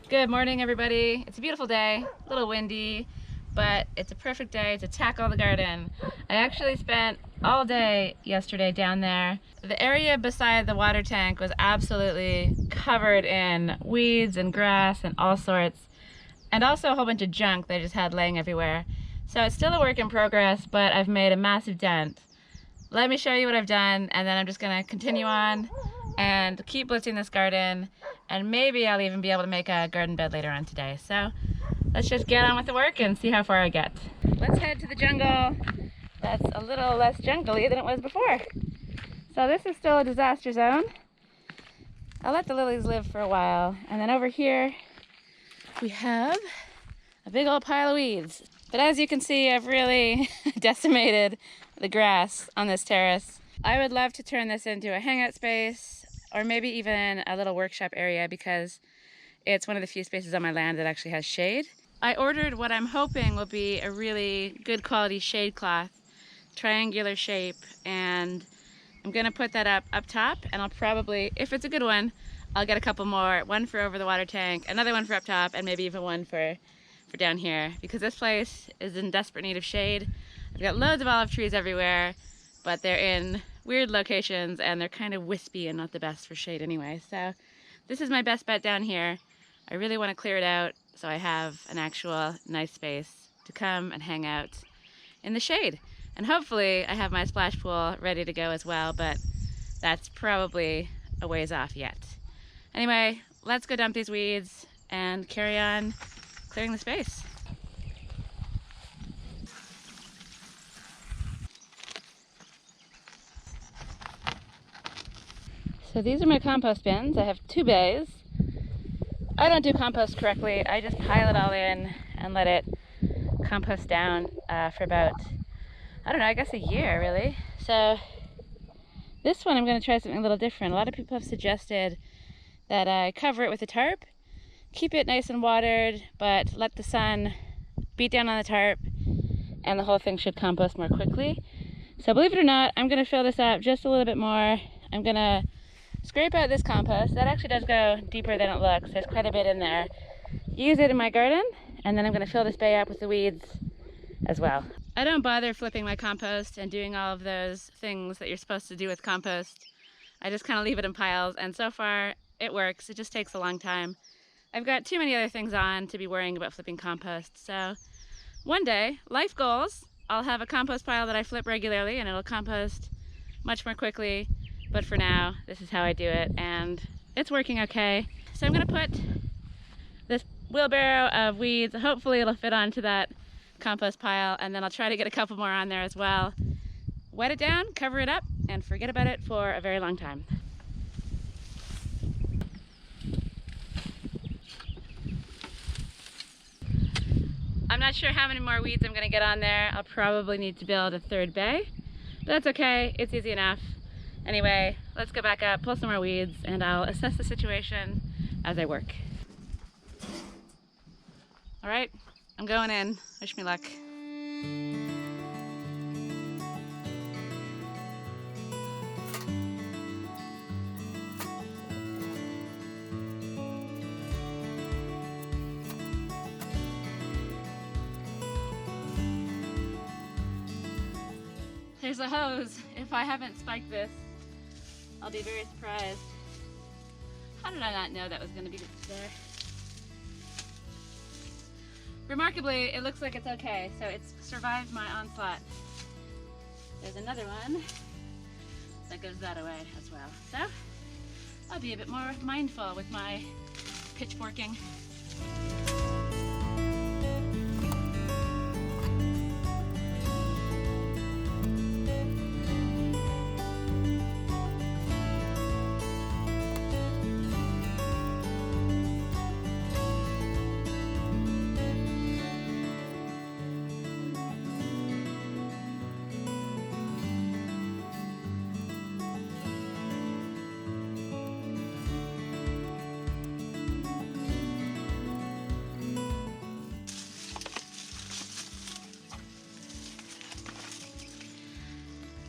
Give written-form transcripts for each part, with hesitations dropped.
Good morning, everybody. It's a beautiful day, a little windy, but it's a perfect day to tackle the garden. I actually spent all day yesterday down there. The area beside the water tank was absolutely covered in weeds and grass and all sorts, and also a whole bunch of junk they just had laying everywhere. So it's still a work in progress, but I've made a massive dent. Let me show you what I've done, and then I'm just gonna continue on and keep blitzing this garden, and maybe I'll even be able to make a garden bed later on today. So let's just get on with the work and see how far I get. Let's head to the jungle. That's a little less jungly than it was before. So this is still a disaster zone. I'll let the lilies live for a while. And then over here we have a big old pile of weeds. But as you can see, I've really decimated the grass on this terrace. I would love to turn this into a hangout space, or maybe even a little workshop area, because it's one of the few spaces on my land that actually has shade. I ordered what I'm hoping will be a really good quality shade cloth, triangular shape, and I'm gonna put that up top, and I'll probably, if it's a good one, I'll get a couple more, one for over the water tank, another one for up top, and maybe even one for down here, because this place is in desperate need of shade. I've got loads of olive trees everywhere, but they're in weird locations and they're kind of wispy and not the best for shade anyway. So this is my best bet down here. I really want to clear it out so I have an actual nice space to come and hang out in the shade. And hopefully I have my splash pool ready to go as well, but that's probably a ways off yet. Anyway, let's go dump these weeds and carry on clearing the space. So these are my compost bins. I have 2 bays. I don't do compost correctly. I just pile it all in and let it compost down for about, I don't know, I guess a year really. So this one I'm going to try something a little different. A lot of people have suggested that I cover it with a tarp, keep it nice and watered, but let the sun beat down on the tarp and the whole thing should compost more quickly. So believe it or not, I'm going to fill this up just a little bit more. I'm going to scrape out this compost. That actually does go deeper than it looks. There's quite a bit in there. Use it in my garden, and then I'm going to fill this bay up with the weeds as well. I don't bother flipping my compost and doing all of those things that you're supposed to do with compost. I just kind of leave it in piles, and so far it works. It just takes a long time. I've got too many other things on to be worrying about flipping compost. So one day, life goals, I'll have a compost pile that I flip regularly and it'll compost much more quickly. But for now, this is how I do it, and it's working okay. So I'm gonna put this wheelbarrow of weeds, hopefully it'll fit onto that compost pile, and then I'll try to get a couple more on there as well. Wet it down, cover it up, and forget about it for a very long time. I'm not sure how many more weeds I'm gonna get on there. I'll probably need to build a 3rd bay, but that's okay, it's easy enough. Anyway, let's go back up, pull some more weeds, and I'll assess the situation as I work. All right, I'm going in. Wish me luck. There's a hose. If I haven't spiked this, I'll be very surprised. How did I not know that was going to be there? Remarkably, it looks like it's okay, so it's survived my onslaught. There's another one that goes that way as well. So I'll be a bit more mindful with my pitchforking.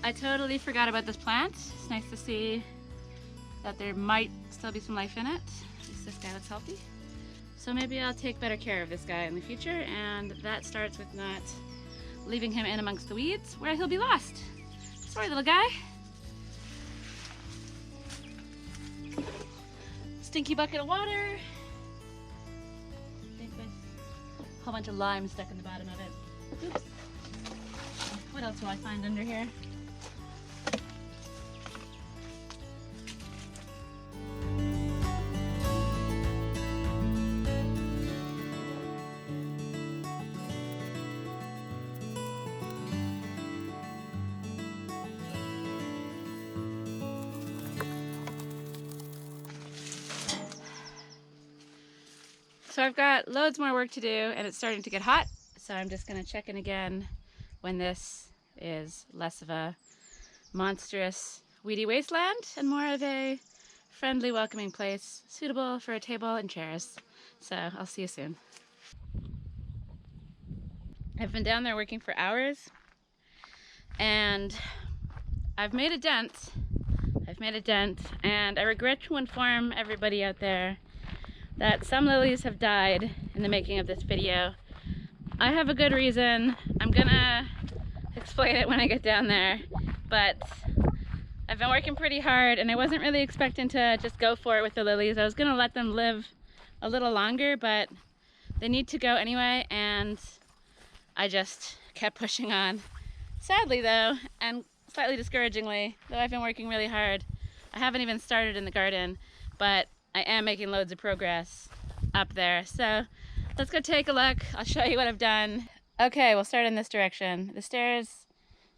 I totally forgot about this plant. It's nice to see that there might still be some life in it. At least this guy looks healthy. So maybe I'll take better care of this guy in the future, and that starts with not leaving him in amongst the weeds where he'll be lost. Sorry, little guy. Stinky bucket of water. I think with a whole bunch of lime stuck in the bottom of it. Oops. What else will I find under here? So I've got loads more work to do, and it's starting to get hot, so I'm just going to check in again when this is less of a monstrous weedy wasteland and more of a friendly, welcoming place suitable for a table and chairs. So I'll see you soon. I've been down there working for hours, and I've made a dent, and I regret to inform everybody out there that some lilies have died in the making of this video. I have a good reason. I'm gonna explain it when I get down there, but I've been working pretty hard, and I wasn't really expecting to just go for it with the lilies. I was gonna let them live a little longer, but they need to go anyway, and I just kept pushing on. Sadly though, and slightly discouragingly, though I've been working really hard, I haven't even started in the garden, but I am making loads of progress up there. So let's go take a look. I'll show you what I've done. Okay, we'll start in this direction. The stairs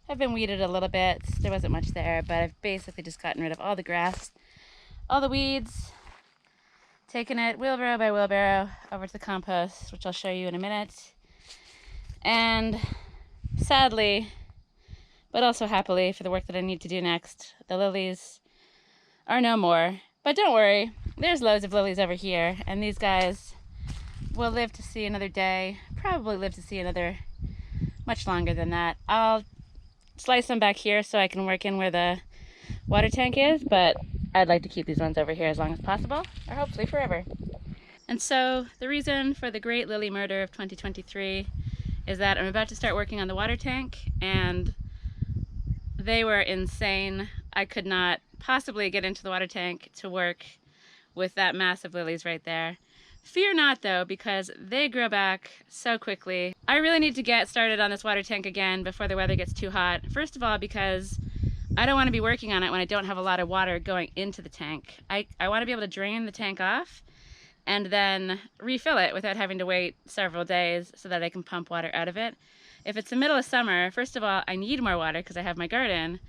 have been weeded a little bit. There wasn't much there, but I've basically just gotten rid of all the grass, all the weeds, taken it wheelbarrow by wheelbarrow over to the compost, which I'll show you in a minute. And sadly, but also happily for the work that I need to do next, the lilies are no more. But don't worry, there's loads of lilies over here, and these guys will live to see another day, probably live to see another much longer than that. I'll slice them back here so I can work in where the water tank is, but I'd like to keep these ones over here as long as possible, or hopefully forever. And so the reason for the great lily murder of 2023 is that I'm about to start working on the water tank, and they were insane. I could not possibly get into the water tank to work with that mass of lilies right there. Fear not though, because they grow back so quickly. I really need to get started on this water tank again before the weather gets too hot. First of all, because I don't want to be working on it when I don't have a lot of water going into the tank. I want to be able to drain the tank off and then refill it without having to wait several days so that I can pump water out of it. If it's the middle of summer, first of all, I need more water because I have my garden.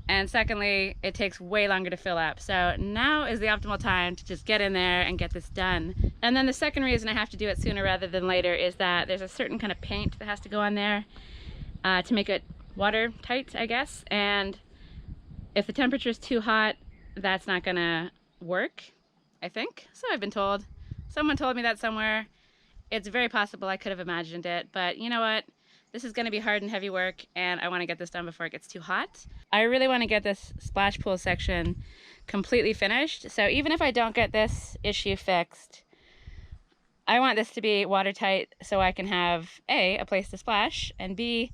And secondly, it takes way longer to fill up. So now is the optimal time to just get in there and get this done. And then the second reason I have to do it sooner rather than later is that there's a certain kind of paint that has to go on there to make it watertight, I guess. And if the temperature is too hot, that's not gonna work, I think. So I've been told. Someone told me that somewhere. It's very possible I could have imagined it, but you know what? This is going to be hard and heavy work, and I want to get this done before it gets too hot. I really want to get this splash pool section completely finished, so even if I don't get this issue fixed, I want this to be watertight so I can have A, a place to splash, and B,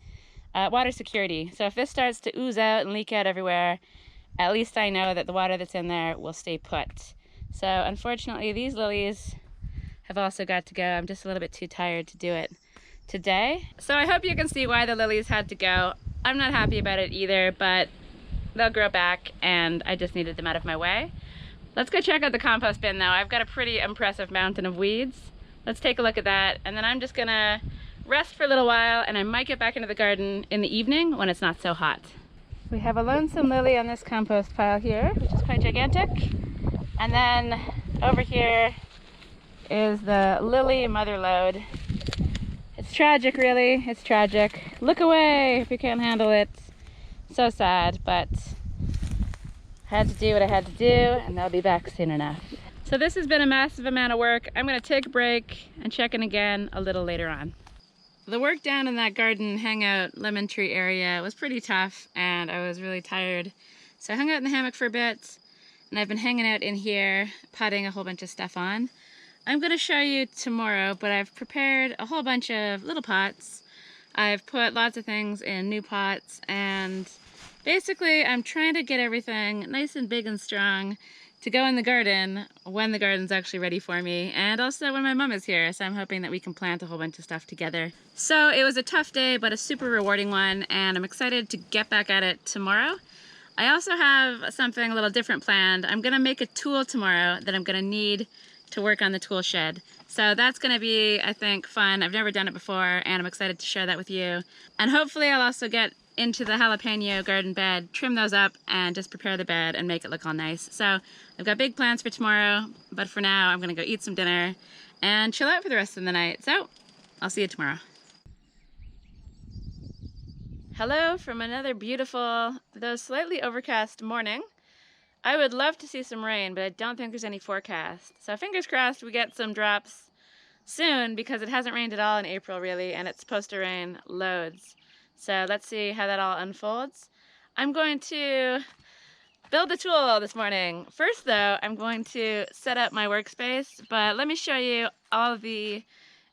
water security. So if this starts to ooze out and leak out everywhere, at least I know that the water that's in there will stay put. So unfortunately, these lilies have also got to go. I'm just a little bit too tired to do it today. So I hope you can see why the lilies had to go. I'm not happy about it either, but they'll grow back, and I just needed them out of my way. Let's go check out the compost bin though. I've got a pretty impressive mountain of weeds. Let's take a look at that, and then I'm just gonna rest for a little while, and I might get back into the garden in the evening when it's not so hot. We have a lonesome lily on this compost pile here, which is quite gigantic. And then over here is the lily mother lode. It's tragic, really. It's tragic. Look away if you can't handle it. So sad, but I had to do what I had to do, and they'll be back soon enough. So this has been a massive amount of work. I'm going to take a break and check in again a little later on. The work down in that garden hangout lemon tree area was pretty tough, and I was really tired. So I hung out in the hammock for a bit, and I've been hanging out in here, putting a whole bunch of stuff on. I'm going to show you tomorrow, but I've prepared a whole bunch of little pots. I've put lots of things in new pots, and basically I'm trying to get everything nice and big and strong to go in the garden when the garden's actually ready for me, and also when my mom is here, so I'm hoping that we can plant a whole bunch of stuff together. So it was a tough day, but a super rewarding one, and I'm excited to get back at it tomorrow. I also have something a little different planned. I'm gonna make a tool tomorrow that I'm gonna need to work on the tool shed. So that's gonna be, I think, fun. I've never done it before, and I'm excited to share that with you. And hopefully I'll also get into the jalapeno garden bed, trim those up, and just prepare the bed and make it look all nice. So I've got big plans for tomorrow, but for now I'm gonna go eat some dinner and chill out for the rest of the night. So I'll see you tomorrow. Hello from another beautiful, though slightly overcast morning. I would love to see some rain, but I don't think there's any forecast. So fingers crossed we get some drops soon, because it hasn't rained at all in April really, and it's supposed to rain loads. So let's see how that all unfolds. I'm going to build the tool this morning. First though, I'm going to set up my workspace, but let me show you all the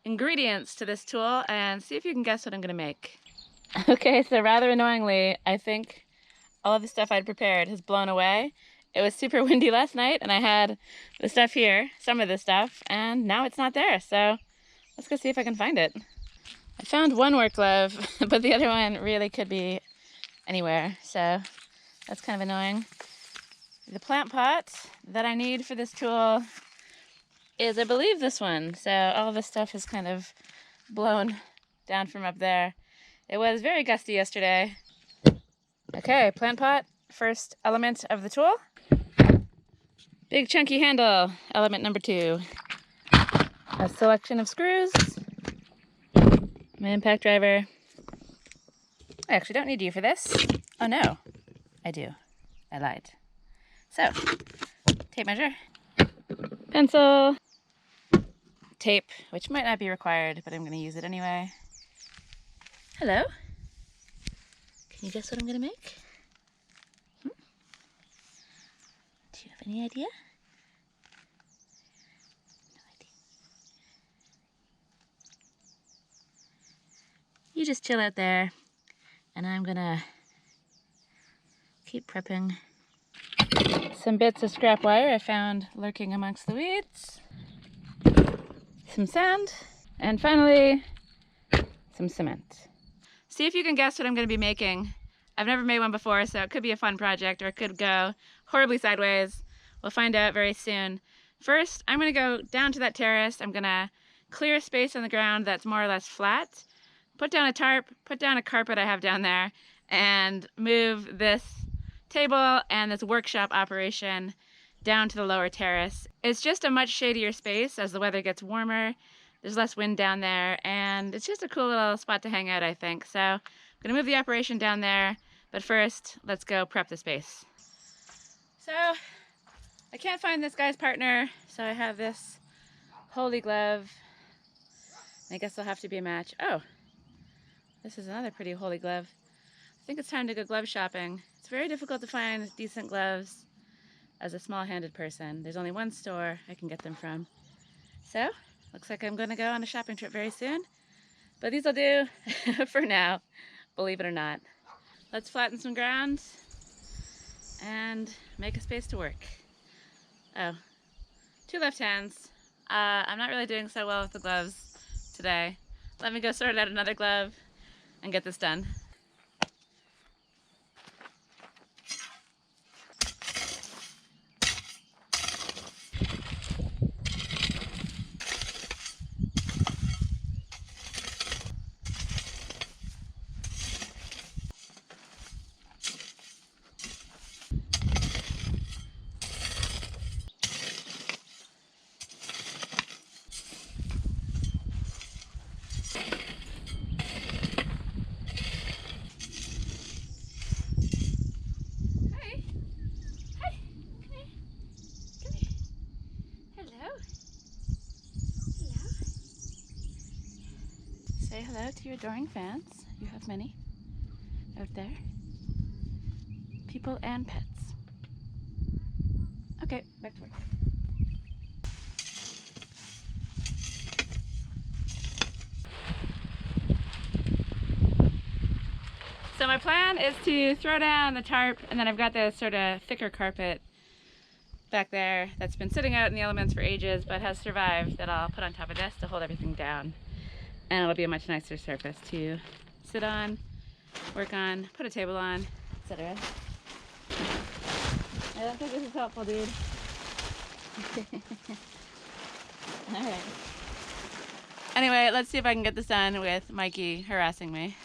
ingredients to this tool and see if you can guess what I'm gonna make. Okay, so rather annoyingly, I think all of the stuff I'd prepared has blown away. It was super windy last night, and I had the stuff here, some of the stuff, and now it's not there, so let's go see if I can find it. I found one work glove, but the other one really could be anywhere, so that's kind of annoying. The plant pot that I need for this tool is, I believe, this one, so all of this stuff is kind of blown down from up there. It was very gusty yesterday. Okay, plant pot, first element of the tool. Big chunky handle, element number 2. A selection of screws. My impact driver. I actually don't need you for this. Oh no, I do. I lied. So, tape measure. Pencil. Tape, which might not be required, but I'm going to use it anyway. Hello. Can you guess what I'm going to make? Do you have any idea? No idea. You just chill out there, and I'm gonna keep prepping some bits of scrap wire I found lurking amongst the weeds, some sand, and finally some cement. See if you can guess what I'm going to be making. I've never made one before, so it could be a fun project, or it could go horribly sideways. We'll find out very soon. First, I'm going to go down to that terrace. I'm going to clear a space on the ground that's more or less flat, put down a tarp, put down a carpet I have down there, and move this table and this workshop operation down to the lower terrace. It's just a much shadier space as the weather gets warmer. There's less wind down there, and it's just a cool little spot to hang out, I think. So I'm gonna move the operation down there, but first, let's go prep the space. So I can't find this guy's partner, so I have this holy glove. I guess they'll have to be a match. Oh, this is another pretty holy glove. I think it's time to go glove shopping. It's very difficult to find decent gloves as a small-handed person. There's only one store I can get them from. So, looks like I'm gonna go on a shopping trip very soon. But these will do for now, believe it or not. Let's flatten some ground and make a space to work. Oh, 2 left hands. I'm not really doing so well with the gloves today. Let me go sort out another glove and get this done. Say hello to your adoring fans. You have many out there. People and pets. Okay, back to work. So my plan is to throw down the tarp, and then I've got this sort of thicker carpet back there that's been sitting out in the elements for ages but has survived, that I'll put on top of this to hold everything down. And it'll be a much nicer surface to sit on, work on, put a table on, etc. I don't think this is helpful, dude. Alright. Anyway, let's see if I can get this done with Mikey harassing me.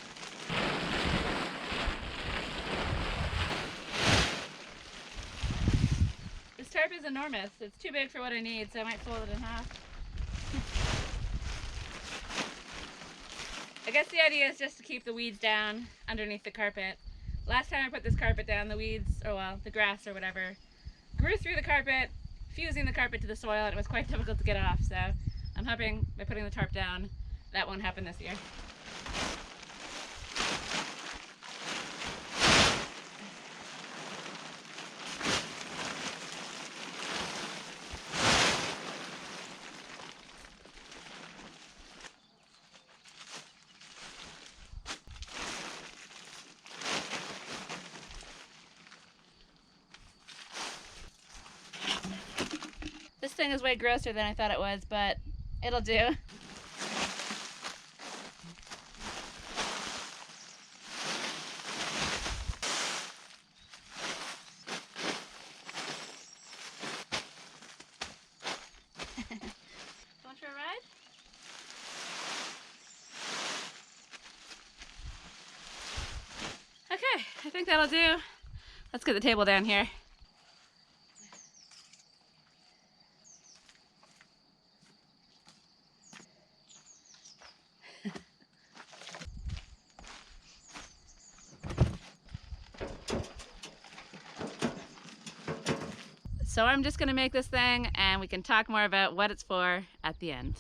This tarp is enormous. It's too big for what I need, so I might fold it in half. I guess the idea is just to keep the weeds down underneath the carpet. Last time I put this carpet down, the weeds, or well, the grass or whatever, grew through the carpet, fusing the carpet to the soil, and it was quite difficult to get off, so I'm hoping by putting the tarp down, that won't happen this year. This thing is way grosser than I thought it was, but it'll do. Going for a ride? Okay, I think that'll do. Let's get the table down here. So I'm just gonna make this thing and we can talk more about what it's for at the end.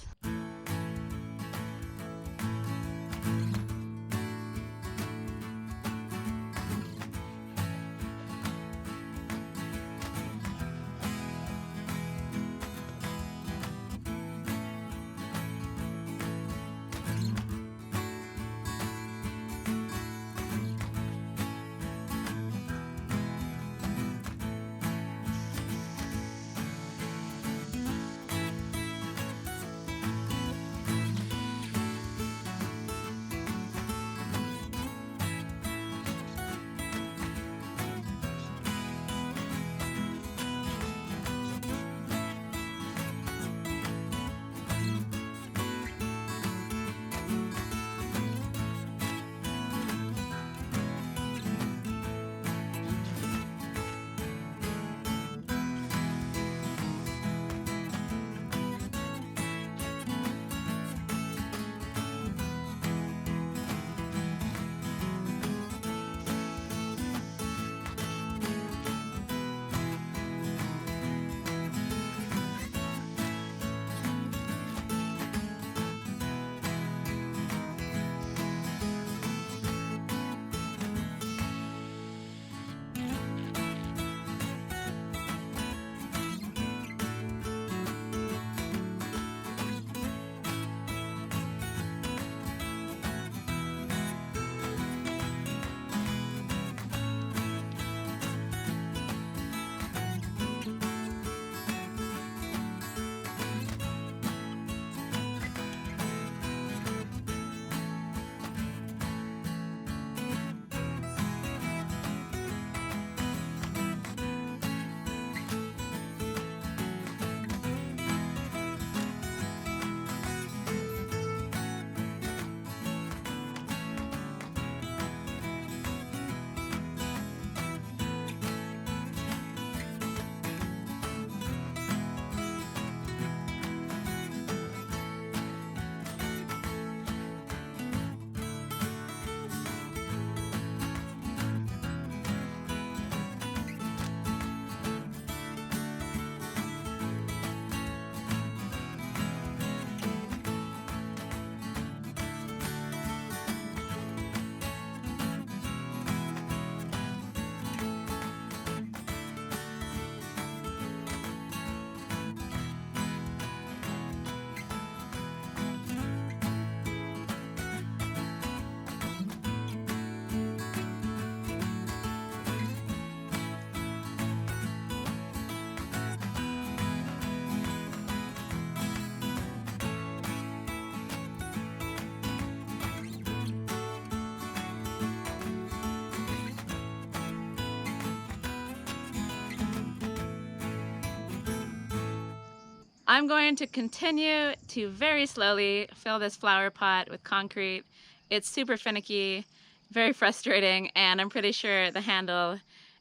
I'm going to continue to very slowly fill this flower pot with concrete. It's super finicky, very frustrating, and I'm pretty sure the handle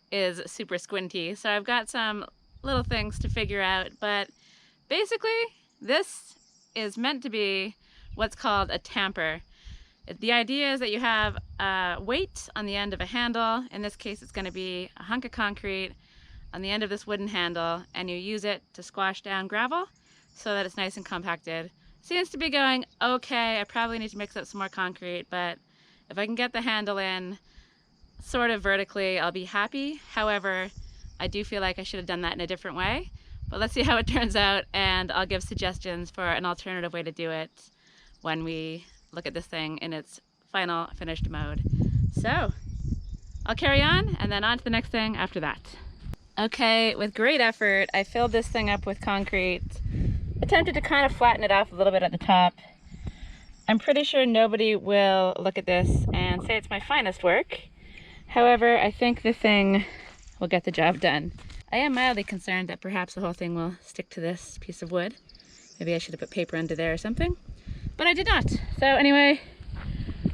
is super squinty. So I've got some little things to figure out, but basically this is meant to be what's called a tamper. The idea is that you have a weight on the end of a handle. In this case, it's going to be a hunk of concrete on the end of this wooden handle, and you use it to squash down gravel so that it's nice and compacted. Seems to be going okay. I probably need to mix up some more concrete, but if I can get the handle in sort of vertically, I'll be happy. However, I do feel like I should have done that in a different way, but let's see how it turns out, and I'll give suggestions for an alternative way to do it when we look at this thing in its final finished mode. So I'll carry on and then on to the next thing after that. Okay, with great effort, I filled this thing up with concrete, attempted to kind of flatten it off a little bit at the top. I'm pretty sure nobody will look at this and say it's my finest work. However, I think the thing will get the job done. I am mildly concerned that perhaps the whole thing will stick to this piece of wood. Maybe I should have put paper under there or something, but I did not. So anyway,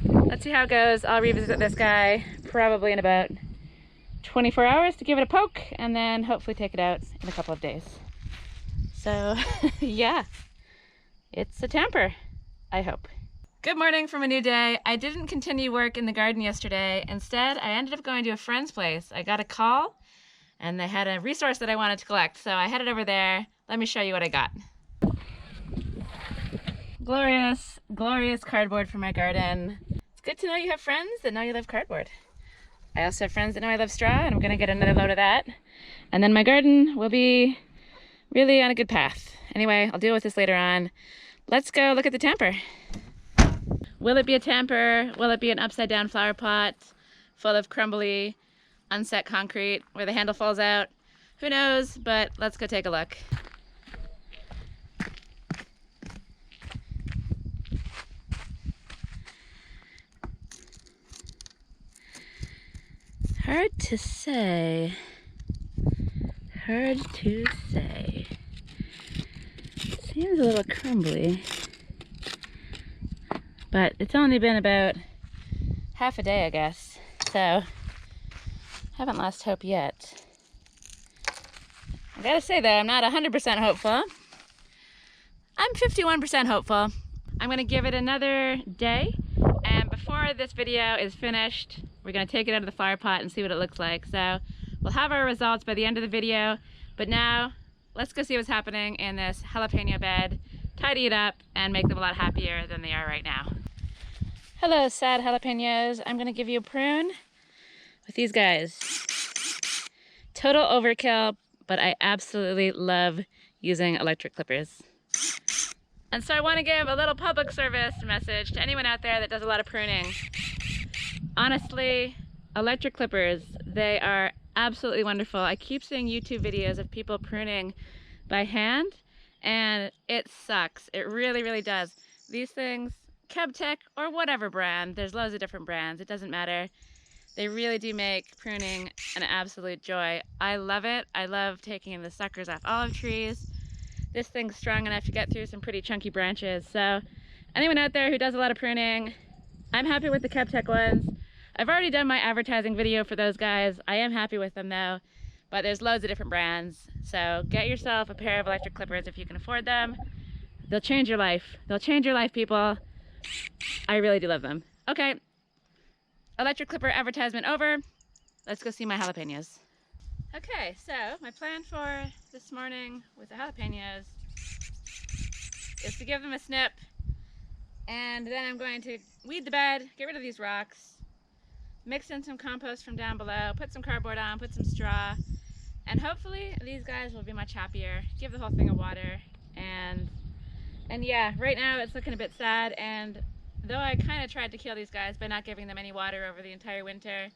let's see how it goes. I'll revisit this guy probably in about 24 hours to give it a poke, and then hopefully take it out in a couple of days. So yeah, it's a tamper, I hope. Good morning from a new day. I didn't continue work in the garden yesterday. Instead, I ended up going to a friend's place. I got a call and they had a resource that I wanted to collect, so I headed over there. Let me show you what I got. Glorious, glorious cardboard for my garden. It's good to know you have friends that know you love cardboard. I also have friends that know I love straw, and I'm gonna get another load of that. And then my garden will be really on a good path. Anyway, I'll deal with this later on. Let's go look at the tamper. Will it be a tamper? Will it be an upside down flower pot full of crumbly, unset concrete where the handle falls out? Who knows, but let's go take a look. Hard to say. Hard to say. Seems a little crumbly. But it's only been about half a day, I guess. So, haven't lost hope yet. I gotta say though, I'm not 100% hopeful. I'm 51% hopeful. I'm gonna give it another day, and before this video is finished, we're gonna take it out of the flower pot and see what it looks like. So we'll have our results by the end of the video, but now let's go see what's happening in this jalapeno bed, tidy it up, and make them a lot happier than they are right now. Hello, sad jalapenos. I'm gonna give you a prune with these guys. Total overkill, but I absolutely love using electric clippers. And so I want to give a little public service message to anyone out there that does a lot of pruning. Honestly, electric clippers, they are absolutely wonderful. I keep seeing YouTube videos of people pruning by hand, and it sucks. It really, really does. These things, KebTech or whatever brand, there's loads of different brands, it doesn't matter. They really do make pruning an absolute joy. I love it. I love taking the suckers off olive trees. This thing's strong enough to get through some pretty chunky branches. So anyone out there who does a lot of pruning, I'm happy with the KebTech ones. I've already done my advertising video for those guys. I am happy with them though, but there's loads of different brands. So get yourself a pair of electric clippers if you can afford them. They'll change your life. They'll change your life, people. I really do love them. Okay, electric clipper advertisement over. Let's go see my jalapenos. Okay, so my plan for this morning with the jalapenos is to give them a snip, and then I'm going to weed the bed, get rid of these rocks, mix in some compost from down below, put some cardboard on, put some straw, and hopefully these guys will be much happier. Give the whole thing a water, and yeah, right now it's looking a bit sad, and though I kind of tried to kill these guys by not giving them any water over the entire winter,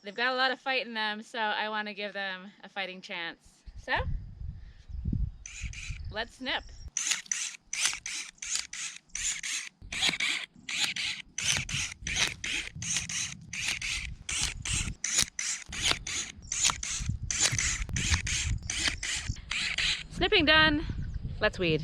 they've got a lot of fight in them, so I want to give them a fighting chance. So, let's snip. Snipping done. let's weed.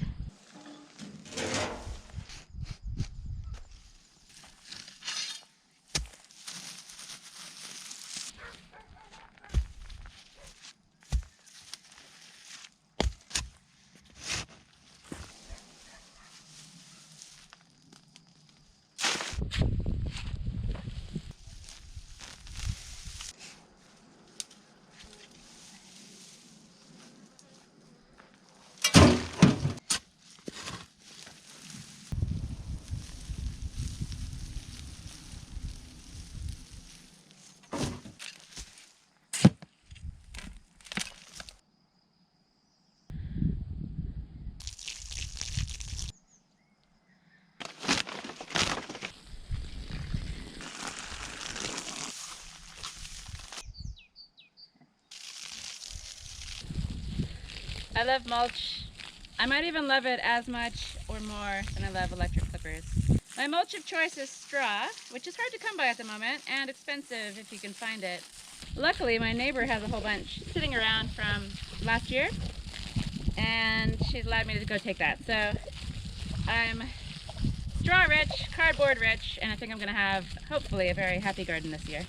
I love mulch. I might even love it as much or more than I love electric clippers. My mulch of choice is straw, which is hard to come by at the moment and expensive if you can find it. Luckily, my neighbor has a whole bunch sitting around from last year, and she's allowed me to go take that. So I'm straw rich, cardboard rich, and I think I'm gonna have, hopefully, a very happy garden this year.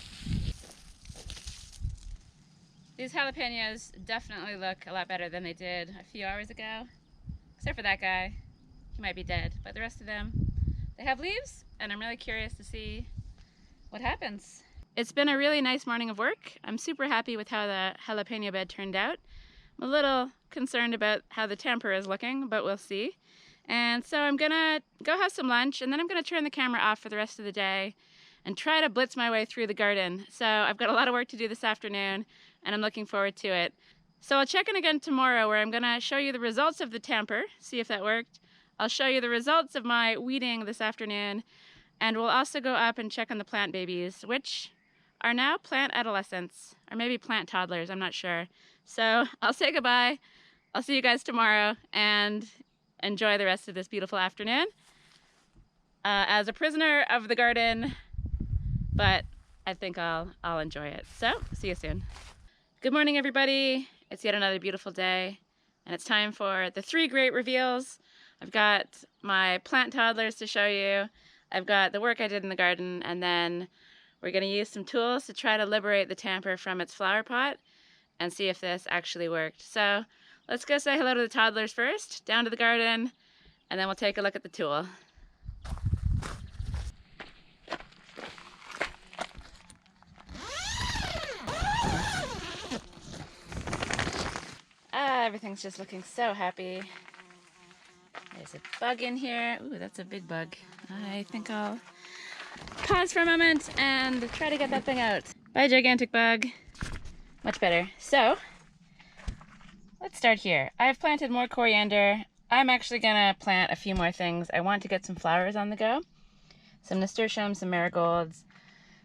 These jalapeños definitely look a lot better than they did a few hours ago. Except for that guy. He might be dead. But the rest of them, they have leaves, and I'm really curious to see what happens. It's been a really nice morning of work. I'm super happy with how the jalapeno bed turned out. I'm a little concerned about how the tamper is looking, but we'll see. And so I'm gonna go have some lunch, and then I'm gonna turn the camera off for the rest of the day and try to blitz my way through the garden. So I've got a lot of work to do this afternoon, and I'm looking forward to it. So I'll check in again tomorrow where I'm gonna show you the results of the tamper, see if that worked. I'll show you the results of my weeding this afternoon, and we'll also go up and check on the plant babies, which are now plant adolescents, or maybe plant toddlers, I'm not sure. So I'll say goodbye. I'll see you guys tomorrow, and enjoy the rest of this beautiful afternoon. As a prisoner of the garden, but I think I'll enjoy it. So, see you soon. Good morning, everybody. It's yet another beautiful day, and it's time for the 3 great reveals. I've got my plant toddlers to show you. I've got the work I did in the garden, and then we're gonna use some tools to try to liberate the tamper from its flower pot and see if this actually worked. So let's go say hello to the toddlers first, down to the garden, and then we'll take a look at the tool. Everything's just looking so happy. There's a bug in here. Ooh, that's a big bug. I think I'll pause for a moment and try to get that thing out. Bye, gigantic bug. Much better. So, let's start here. I've planted more coriander. I'm actually gonna plant a few more things. I want to get some flowers on the go. Some nasturtiums, some marigolds,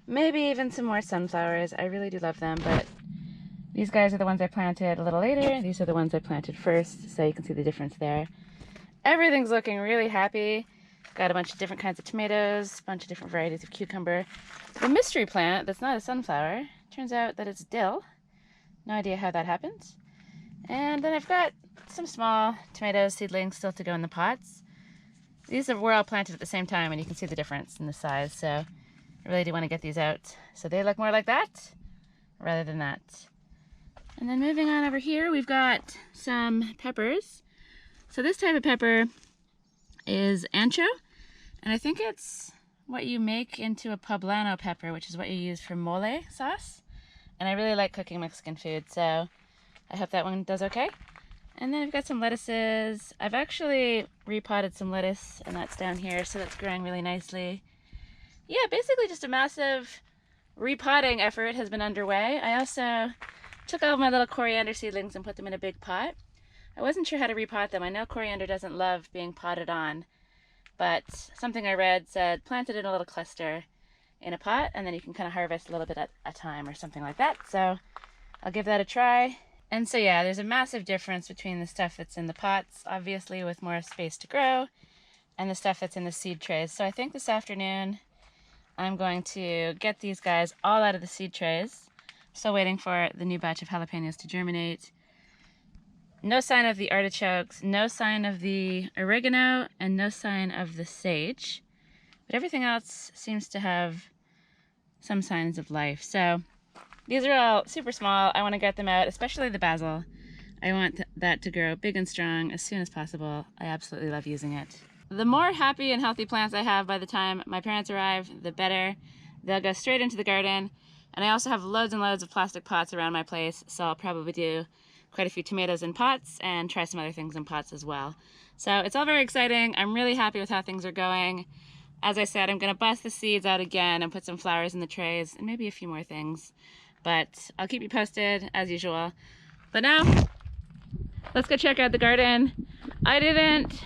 maybe even some more sunflowers. I really do love them, but these guys are the ones I planted a little later. These are the ones I planted first, so you can see the difference there. Everything's looking really happy. Got a bunch of different kinds of tomatoes, a bunch of different varieties of cucumber. The mystery plant that's not a sunflower, turns out that it's dill. No idea how that happened. And then I've got some small tomatoes, seedlings still to go in the pots. These were all planted at the same time, and you can see the difference in the size, so I really do want to get these out. So they look more like that rather than that. And then moving on over here, we've got some peppers. So this type of pepper is ancho, and I think it's what you make into a poblano pepper, which is what you use for mole sauce. And I really like cooking Mexican food, so I hope that one does okay. And then I've got some lettuces. I've actually repotted some lettuce, and that's down here, so that's growing really nicely. Yeah, basically just a massive repotting effort has been underway. I also took all of my little coriander seedlings and put them in a big pot. I wasn't sure how to repot them. I know coriander doesn't love being potted on, but something I read said plant it in a little cluster in a pot, and then you can kind of harvest a little bit at a time or something like that. So I'll give that a try. And so yeah, there's a massive difference between the stuff that's in the pots, obviously with more space to grow, and the stuff that's in the seed trays. So I think this afternoon I'm going to get these guys all out of the seed trays. Still waiting for the new batch of jalapenos to germinate. No sign of the artichokes, no sign of the oregano, and no sign of the sage. But everything else seems to have some signs of life. So these are all super small. I want to get them out, especially the basil. I want that to grow big and strong as soon as possible. I absolutely love using it. The more happy and healthy plants I have by the time my parents arrive, the better. They'll go straight into the garden. And I also have loads and loads of plastic pots around my place, so I'll probably do quite a few tomatoes in pots and try some other things in pots as well. So it's all very exciting. I'm really happy with how things are going. As I said, I'm going to bust the seeds out again and put some flowers in the trays and maybe a few more things. But I'll keep you posted as usual. But now, let's go check out the garden. I didn't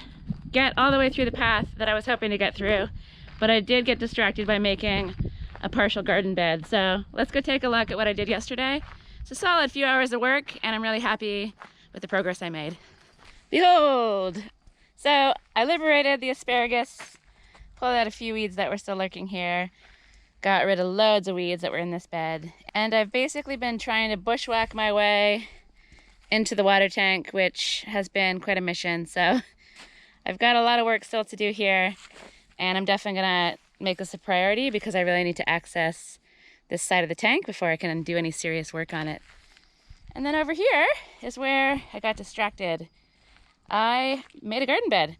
get all the way through the path that I was hoping to get through, but I did get distracted by making a partial garden bed. So let's go take a look at what I did yesterday. It's a solid few hours of work, and I'm really happy with the progress I made. Behold! So I liberated the asparagus, pulled out a few weeds that were still lurking here, got rid of loads of weeds that were in this bed, and I've basically been trying to bushwhack my way into the water tank, which has been quite a mission. So I've got a lot of work still to do here, and I'm definitely gonna make this a priority because I really need to access this side of the tank before I can do any serious work on it. And then over here is where I got distracted. I made a garden bed.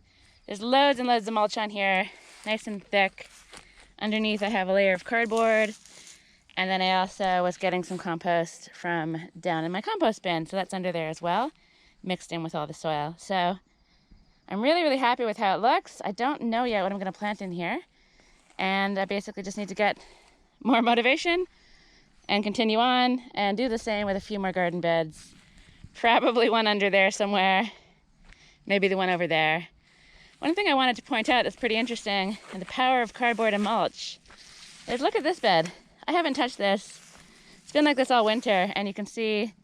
There's loads and loads of mulch on here, nice and thick. Underneath I have a layer of cardboard, and then I also was getting some compost from down in my compost bin, so that's under there as well, mixed in with all the soil. So I'm really, really happy with how it looks. I don't know yet what I'm gonna plant in here, and I basically just need to get more motivation and continue on and do the same with a few more garden beds. Probably one under there somewhere, maybe the one over there. One thing I wanted to point out that's pretty interesting, and the power of cardboard and mulch, is look at this bed. I haven't touched this. It's been like this all winter, and you can see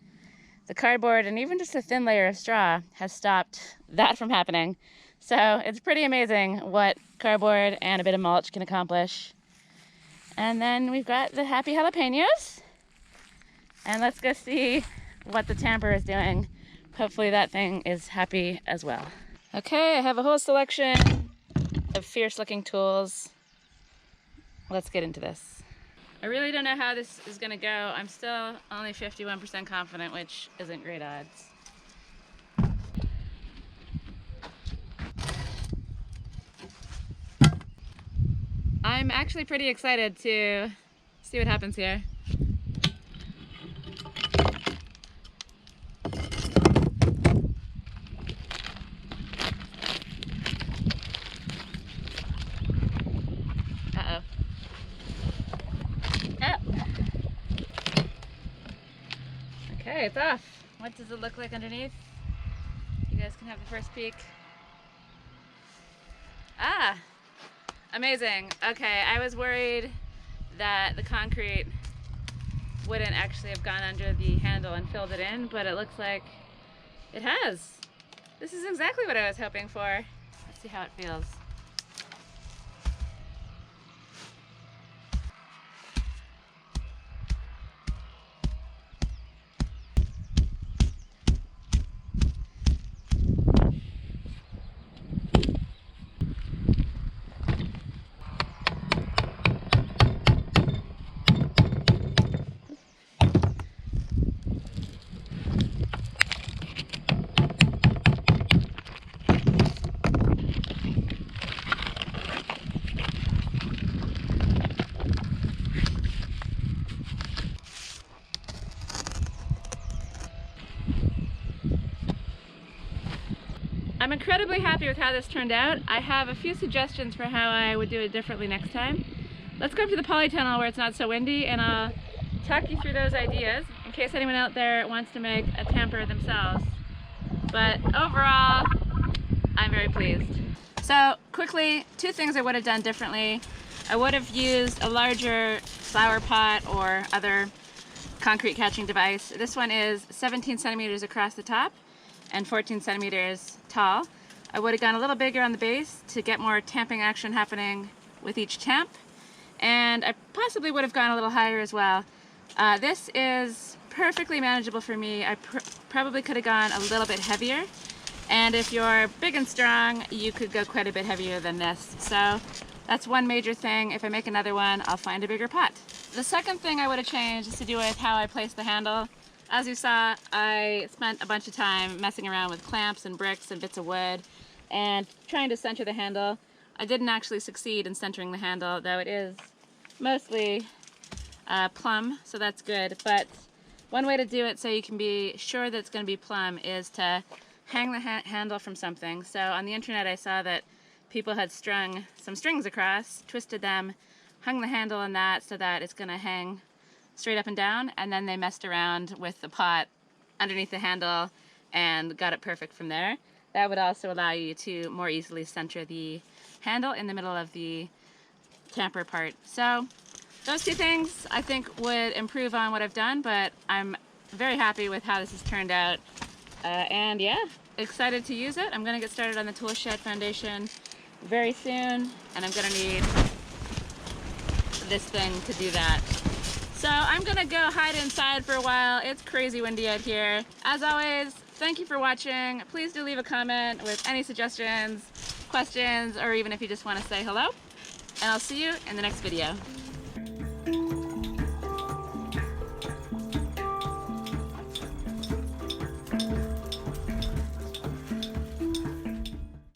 the cardboard and even just a thin layer of straw has stopped that from happening. So it's pretty amazing what cardboard and a bit of mulch can accomplish. And then we've got the happy jalapeños. And let's go see what the tamper is doing. Hopefully that thing is happy as well. Okay, I have a whole selection of fierce looking tools. Let's get into this. I really don't know how this is gonna go. I'm still only 51% confident, which isn't great odds. I'm actually pretty excited to see what happens here. Uh-oh. Oh. Okay, it's off. What does it look like underneath? You guys can have the first peek. Ah! Amazing. Okay, I was worried that the concrete wouldn't actually have gone under the handle and filled it in, but it looks like it has. This is exactly what I was hoping for. Let's see how it feels. I'm incredibly happy with how this turned out. I have a few suggestions for how I would do it differently next time. Let's go up to the polytunnel where it's not so windy, and I'll talk you through those ideas in case anyone out there wants to make a tamper themselves. But overall, I'm very pleased. So quickly, two things I would have done differently. I would have used a larger flower pot or other concrete catching device. This one is 17 centimeters across the top and 14 centimeters tall. I would have gone a little bigger on the base to get more tamping action happening with each tamp, and I possibly would have gone a little higher as well. This is perfectly manageable for me. I probably could have gone a little bit heavier. And if you're big and strong, you could go quite a bit heavier than this. So that's one major thing. If I make another one, I'll find a bigger pot. The second thing I would have changed is to do with how I place the handle. As you saw, I spent a bunch of time messing around with clamps and bricks and bits of wood and trying to center the handle. I didn't actually succeed in centering the handle, though it is mostly plumb, so that's good. But one way to do it so you can be sure that it's going to be plumb is to hang the handle from something. So on the internet I saw that people had strung some strings across, twisted them, hung the handle on that so that it's going to hang straight up and down, and then they messed around with the pot underneath the handle and got it perfect from there. That would also allow you to more easily center the handle in the middle of the tamper part. So those two things I think would improve on what I've done, but I'm very happy with how this has turned out. And yeah, excited to use it. I'm going to get started on the tool shed foundation very soon, and I'm going to need this thing to do that. So I'm going to go hide inside for a while. It's crazy windy out here. As always, thank you for watching. Please do leave a comment with any suggestions, questions, or even if you just want to say hello. And I'll see you in the next video.